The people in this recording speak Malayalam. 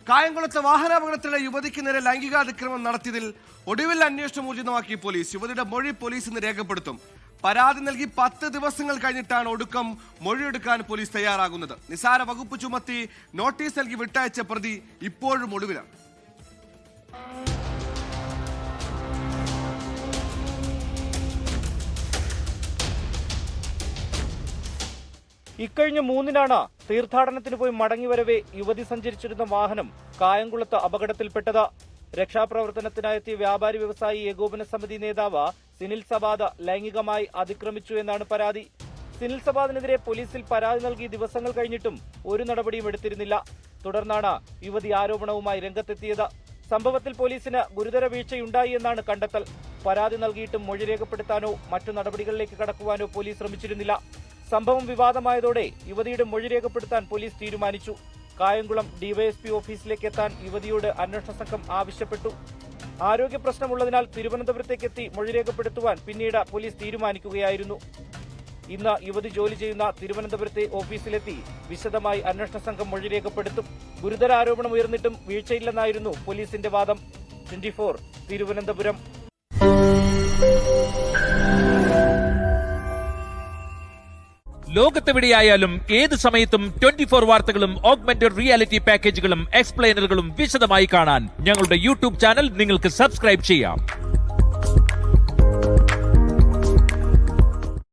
കായംകുളത്ത് വാഹനാപകടത്തിലെ യുവതിക്ക് നേരെ ലൈംഗികാതിക്രമം നടത്തിയതിൽ ഒടുവിൽ അന്വേഷണം ഊർജിതമാക്കി പോലീസ്. യുവതിയുടെ മൊഴി പോലീസ് ഇന്ന് രേഖപ്പെടുത്തും. പരാതി നൽകി 10 ദിവസങ്ങൾ കഴിഞ്ഞിട്ടാണ് ഒടുക്കം മൊഴിയെടുക്കാൻ പോലീസ് തയ്യാറാകുന്നത്. നിസാര വകുപ്പ് ചുമത്തി നോട്ടീസ് നൽകി വിട്ടയച്ച പ്രതി ഇപ്പോഴും ഒടുവിലാണ്. ഇക്കഴിഞ്ഞ 3-നാണ് തീർത്ഥാടനത്തിന് പോയി മടങ്ങിവരവെ യുവതി സഞ്ചരിച്ചിരുന്ന വാഹനം കായംകുളത്ത് അപകടത്തിൽപ്പെട്ടത്. രക്ഷാപ്രവർത്തനത്തിനായെത്തിയ വ്യാപാരി വ്യവസായി ഏകോപന സമിതി നേതാവ് സിനിൽ സബാദ് ലൈംഗികമായി അതിക്രമിച്ചു എന്നാണ് പരാതി. സിനിൽ സബാദിനെതിരെ പോലീസിൽ പരാതി നൽകി ദിവസങ്ങൾ കഴിഞ്ഞിട്ടും ഒരു നടപടിയും എടുത്തിരുന്നില്ല. തുടർന്നാണ് യുവതി ആരോപണവുമായി രംഗത്തെത്തിയത്. സംഭവത്തിൽ പോലീസിന് ഗുരുതര വീഴ്ചയുണ്ടായി എന്നാണ് കണ്ടെത്തൽ. പരാതി നൽകിയിട്ടും മൊഴി രേഖപ്പെടുത്താനോ മറ്റു നടപടികളിലേക്ക് കടക്കുവാനോ പോലീസ് ശ്രമിച്ചിരുന്നില്ല. സംഭവം വിവാദമായതോടെ യുവതിയുടെ മൊഴി രേഖപ്പെടുത്താൻ പോലീസ് തീരുമാനിച്ചു. കായംകുളം ഡിവൈഎസ്പി ഓഫീസിലേക്ക് എത്താൻ യുവതിയോട് അന്വേഷണ സംഘം ആവശ്യപ്പെട്ടു. ആരോഗ്യ പ്രശ്നമുള്ളതിനാൽ തിരുവനന്തപുരത്തേക്കെത്തി മൊഴി രേഖപ്പെടുത്തുവാൻ പിന്നീട് പോലീസ് തീരുമാനിക്കുകയായിരുന്നു. ഇന്ന് യുവതി ജോലി ചെയ്യുന്ന തിരുവനന്തപുരത്തെ ഓഫീസിലെത്തി വിശദമായി അന്വേഷണ സംഘം മൊഴി രേഖപ്പെടുത്തും. ഗുരുതര ആരോപണം ഉയർന്നിട്ടും വീഴ്ചയില്ലെന്നായിരുന്നു പോലീസിന്റെ വാദം. 24 തിരുവനന്തപുരം. ലോകത്തെവിടെയായാലും ഏത് സമയത്തും 24 വാർത്തകളും ഓഗ്മെന്റഡ് റിയാലിറ്റി പാക്കേജുകളും എക്സ്പ്ലെയിനറുകളും വിശദമായി കാണാൻ ഞങ്ങളുടെ യൂട്യൂബ് ചാനൽ നിങ്ങൾക്ക് സബ്സ്ക്രൈബ് ചെയ്യാം.